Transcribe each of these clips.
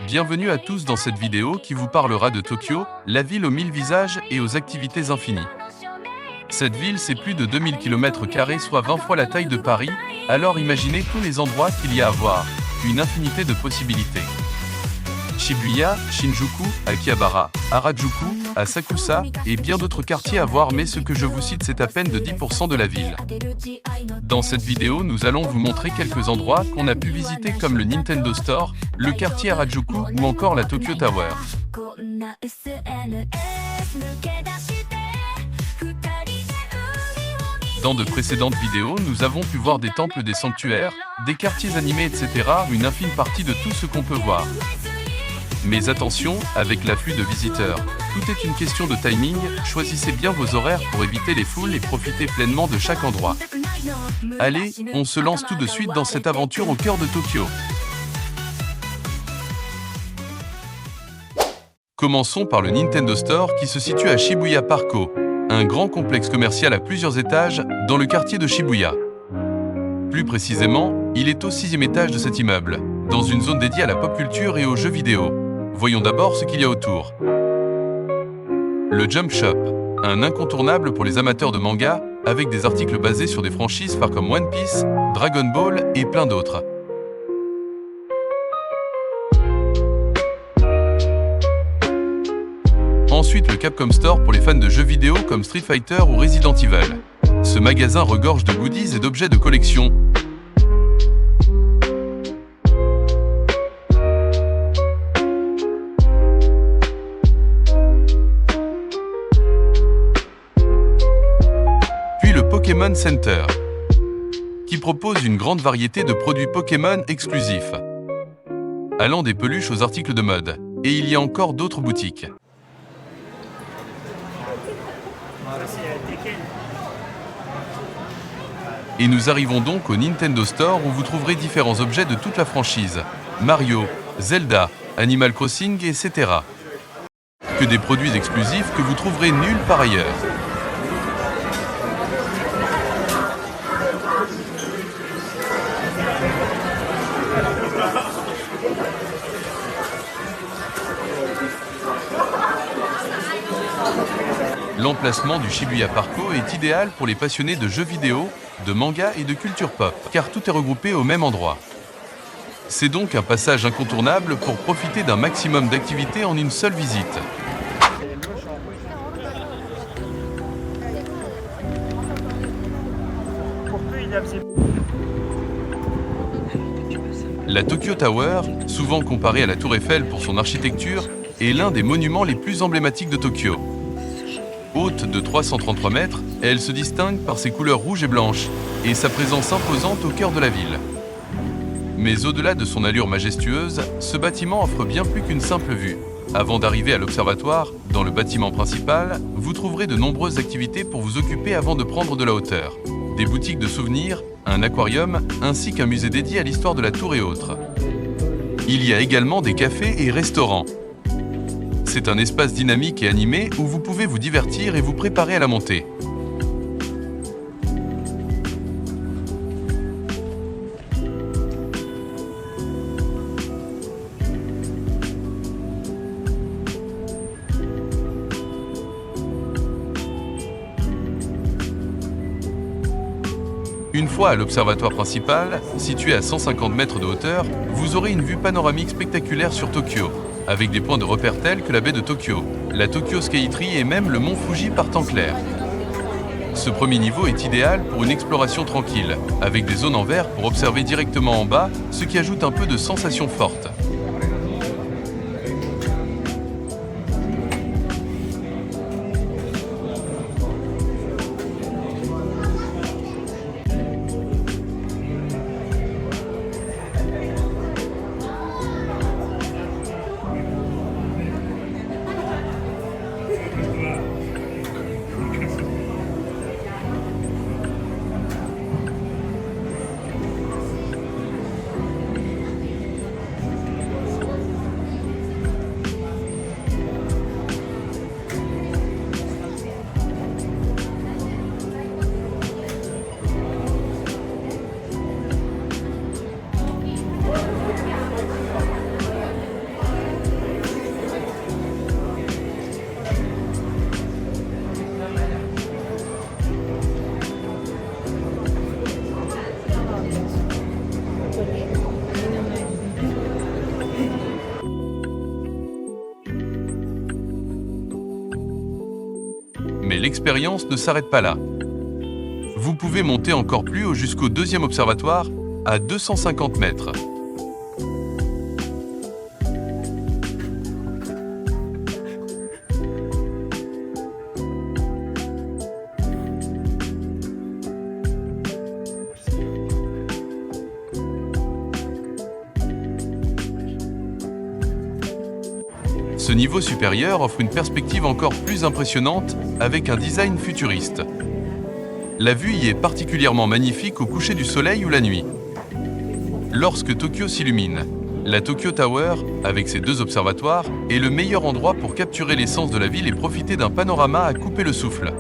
Bienvenue à tous dans cette vidéo qui vous parlera de Tokyo, la ville aux 1000 visages et aux activités infinies. Cette ville, c'est plus de 2000 km², soit 20 fois la taille de Paris, alors imaginez tous les endroits qu'il y a à voir, une infinité de possibilités. Shibuya, Shinjuku, Akihabara, Harajuku, Asakusa et bien d'autres quartiers à voir, mais ce que je vous cite, c'est à peine de 10% de la ville. Dans cette vidéo, nous allons vous montrer quelques endroits qu'on a pu visiter comme le Nintendo Store, le quartier Harajuku ou encore la Tokyo Tower. Dans de précédentes vidéos, nous avons pu voir des temples, des sanctuaires, des quartiers animés, etc. Une infime partie de tout ce qu'on peut voir. Mais attention, avec l'afflux de visiteurs, tout est une question de timing, choisissez bien vos horaires pour éviter les foules et profiter pleinement de chaque endroit. Allez, on se lance tout de suite dans cette aventure au cœur de Tokyo. Commençons par le Nintendo Store qui se situe à Shibuya Parko, un grand complexe commercial à plusieurs étages dans le quartier de Shibuya. Plus précisément, il est au 6e étage de cet immeuble, dans une zone dédiée à la pop culture et aux jeux vidéo. Voyons d'abord ce qu'il y a autour. Le Jump Shop, un incontournable pour les amateurs de manga, avec des articles basés sur des franchises phares comme One Piece, Dragon Ball et plein d'autres. Ensuite, le Capcom Store pour les fans de jeux vidéo comme Street Fighter ou Resident Evil. Ce magasin regorge de goodies et d'objets de collection. Pokémon Center, qui propose une grande variété de produits Pokémon exclusifs, allant des peluches aux articles de mode. Et il y a encore d'autres boutiques. Et nous arrivons donc au Nintendo Store où vous trouverez différents objets de toute la franchise, Mario, Zelda, Animal Crossing, etc. Que des produits exclusifs que vous trouverez nulle part ailleurs. L'emplacement du Shibuya Parko est idéal pour les passionnés de jeux vidéo, de manga et de culture pop, car tout est regroupé au même endroit. C'est donc un passage incontournable pour profiter d'un maximum d'activités en une seule visite. La Tokyo Tower, souvent comparée à la Tour Eiffel pour son architecture, est l'un des monuments les plus emblématiques de Tokyo. Haute de 333 mètres, elle se distingue par ses couleurs rouges et blanches et sa présence imposante au cœur de la ville. Mais au-delà de son allure majestueuse, ce bâtiment offre bien plus qu'une simple vue. Avant d'arriver à l'observatoire, dans le bâtiment principal, vous trouverez de nombreuses activités pour vous occuper avant de prendre de la hauteur. Des boutiques de souvenirs, un aquarium, ainsi qu'un musée dédié à l'histoire de la tour et autres. Il y a également des cafés et restaurants. C'est un espace dynamique et animé où vous pouvez vous divertir et vous préparer à la montée. Une fois à l'observatoire principal, situé à 150 mètres de hauteur, vous aurez une vue panoramique spectaculaire sur Tokyo, avec des points de repère tels que la baie de Tokyo, la Tokyo Sky Tree et même le mont Fuji par temps clair. Ce premier niveau est idéal pour une exploration tranquille, avec des zones en vert pour observer directement en bas, ce qui ajoute un peu de sensation forte. l'expérience ne s'arrête pas là. Vous pouvez monter encore plus haut jusqu'au deuxième observatoire, à 250 mètres. Ce niveau supérieur offre une perspective encore plus impressionnante avec un design futuriste. La vue y est particulièrement magnifique au coucher du soleil ou la nuit. Lorsque Tokyo s'illumine, la Tokyo Tower, avec ses 2 observatoires, est le meilleur endroit pour capturer l'essence de la ville et profiter d'un panorama à couper le souffle.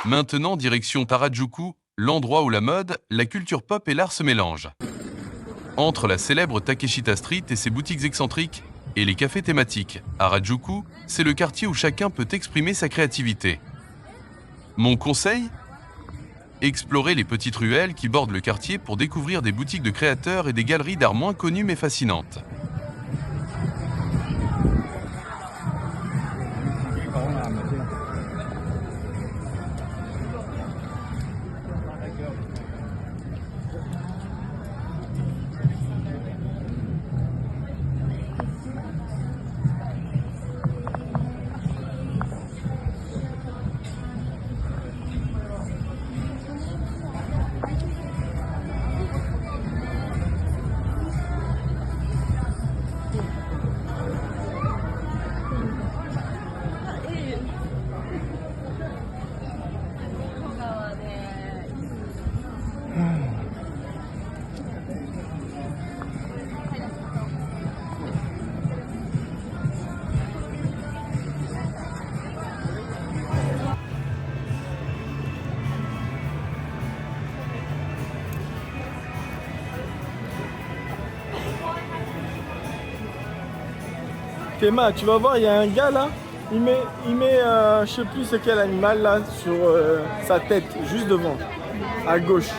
Maintenant, direction Harajuku, l'endroit où la mode, la culture pop et l'art se mélangent. Entre la célèbre Takeshita Street et ses boutiques excentriques, et les cafés thématiques, Harajuku, c'est le quartier où chacun peut exprimer sa créativité. Mon conseil ? Explorez les petites ruelles qui bordent le quartier pour découvrir des boutiques de créateurs et des galeries d'art moins connues mais fascinantes. Théma, tu vas voir, il y a un gars là, il met je sais plus c'est quel animal là, sur sa tête, juste devant, à gauche.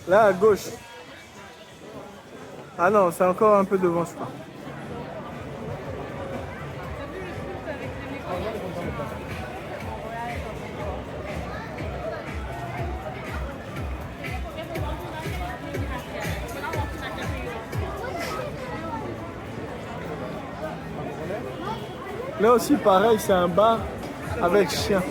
Là à gauche. Ah non, c'est encore un peu devant je crois. Là aussi pareil, c'est un bar avec chien.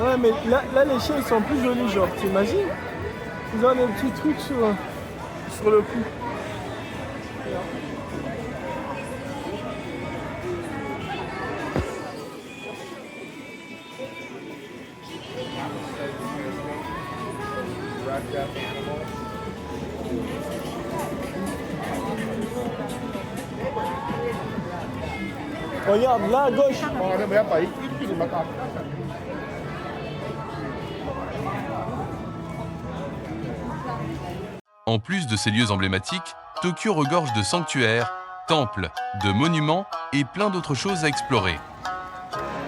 Ouais mais là les chiens ils sont plus jolis genre, t'imagines? Ils ont des petits trucs sur le cou. Regarde, là à gauche. En plus de ces lieux emblématiques, Tokyo regorge de sanctuaires, temples, de monuments et plein d'autres choses à explorer.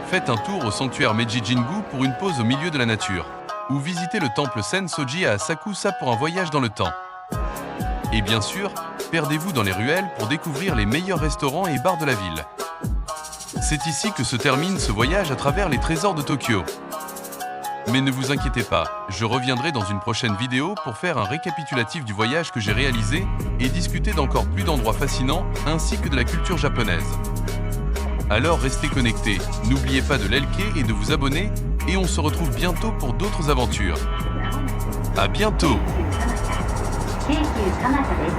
Faites un tour au sanctuaire Meiji-Jingu pour une pause au milieu de la nature, ou visitez le temple Sensoji à Asakusa pour un voyage dans le temps. Et bien sûr, perdez-vous dans les ruelles pour découvrir les meilleurs restaurants et bars de la ville. C'est ici que se termine ce voyage à travers les trésors de Tokyo. Mais ne vous inquiétez pas, je reviendrai dans une prochaine vidéo pour faire un récapitulatif du voyage que j'ai réalisé et discuter d'encore plus d'endroits fascinants ainsi que de la culture japonaise. Alors restez connectés, n'oubliez pas de liker et de vous abonner et on se retrouve bientôt pour d'autres aventures. À bientôt! 京急蒲田です。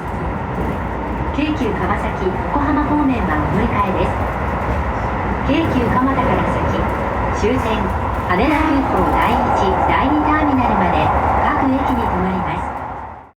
京急川崎横浜方面はお乗り換えです。京急蒲田から先、終点羽田空港第1、第2ターミナルまで各駅に停まります。